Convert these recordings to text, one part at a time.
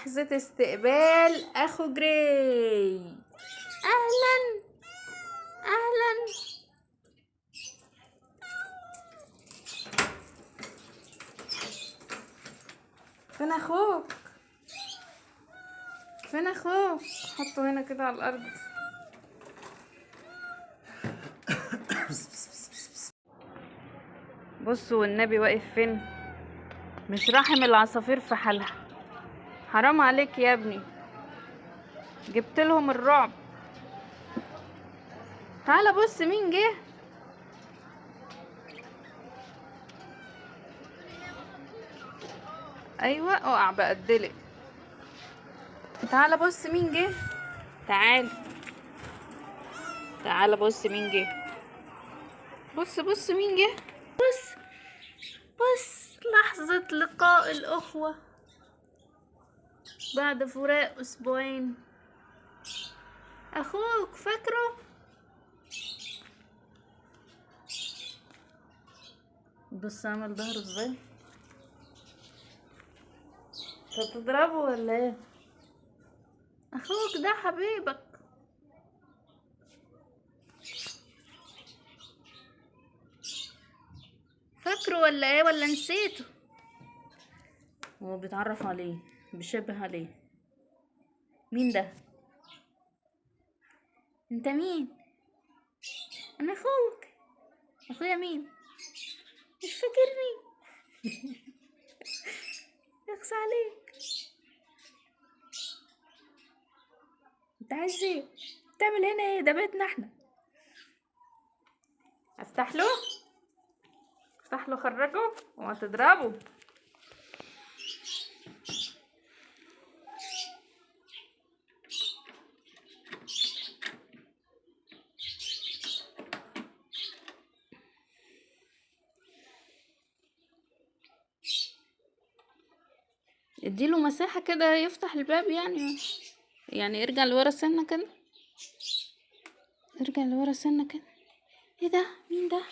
لحظة استقبال اخو جراي. اهلا اهلا. فين اخوك؟ فين اخوك؟ حطه هنا كده على الارض. بصوا النبي واقف فين، مش راحم العصافير في حالها. حرام عليك يا ابني، جبت لهم الرعب. تعالى بص مين جه. ايوه اقع بقى اتدلق. تعالى بص مين جه. تعال تعالى بص مين جه. بص بص مين جه. بص بص لحظة لقاء الأخوة بعد فراق أسبوعين. أخوك فاكره؟ بص عمل ظهره ازاي. انت بتضربه ولا ايه؟ أخوك ده حبيبك. فاكره ولا ايه ولا نسيته؟ هو بيتعرف عليه، بيشبه عليه. مين ده؟ انت مين؟ انا اخوك. اخويا مين؟ مش فاكرني؟ يخص عليك. انت عايز ايه؟ بتعمل هنا ايه؟ ده بيتنا احنا. افتح له افتح له خرجه وما تضربه. اديله مساحة كده يفتح الباب يعني ارجع لورا سنة كده. ارجع لورا سنة كده. ايه ده؟ مين ده؟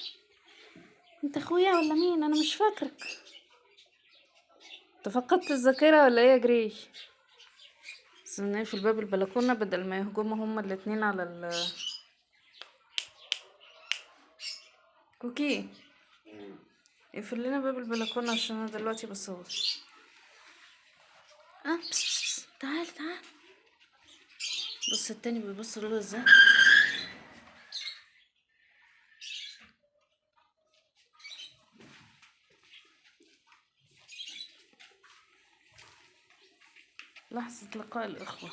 انت اخويا ولا مين؟ انا مش فاكرك. انت فقدت الذاكرة ولا ايه يا جريش؟ بس نقفل باب البلكونة بدل ما يهجموا هما الاتنين على كوكي. اقفل لنا باب البلكونة عشان انا دلوقتي بصور. بس بس. تعال تعال. بص التاني بيبص له ازاي. لحظة لقاء الإخوة.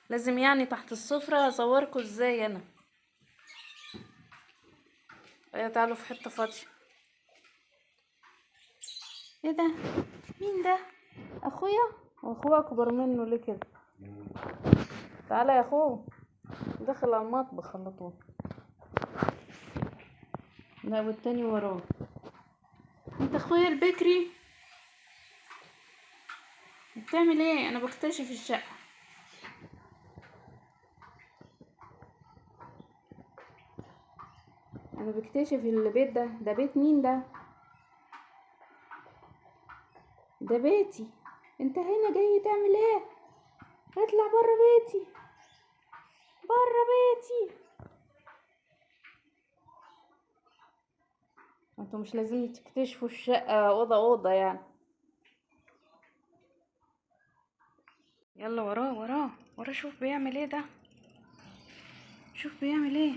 لازم يعني تحت السفرة اصوركوا ازاي انا. تعالوا في حتة فاضية. ايه ده؟ مين ده؟ اخويا؟ واخويا اكبر منه ليه كده؟ تعالى يا اخوه. دخل على المطبخ على طول. لا والتاني وراه. انت اخويا البكري؟ بتعمل ايه؟ انا بكتشف الشقة. انا بكتشف البيت ده بيت مين ده؟ ده بيتي. انت هنا جاي تعمل ايه؟ اطلع برا بيتي. برا بيتي. انتوا مش لازم تكتشفوا الشقة اوضة اوضة يعني. يلا وراه وراه وراه. شوف بيعمل ايه ده. شوف بيعمل ايه.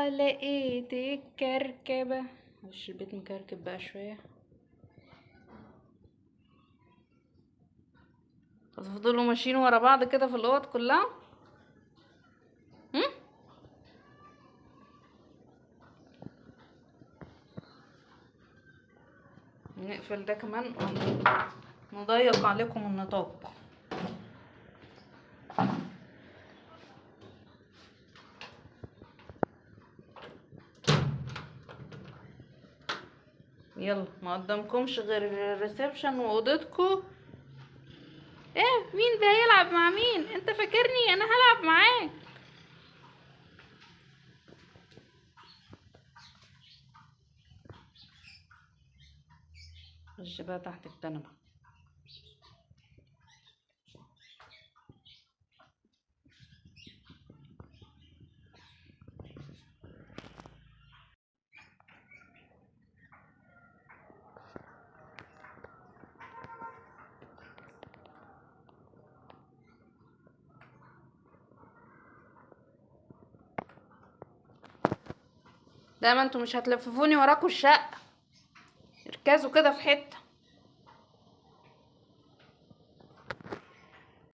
لقيت الكركبة. مش البيت مكركب بقى شوية. هتفضلوا ماشيين ورا بعض كده في الاوض كلها؟ نقفل ده كمان ونضيق عليكم النطاق. يلا ما قدامكمش غير الريسبشن واوضتكم. ايه مين ده هيلعب مع مين؟ انت فاكرني انا هلعب معاك؟ خش بقى تحت الكنبة. دايما انتوا مش هتلففوني وراكوا الشقة، اركزوا كده في حتة.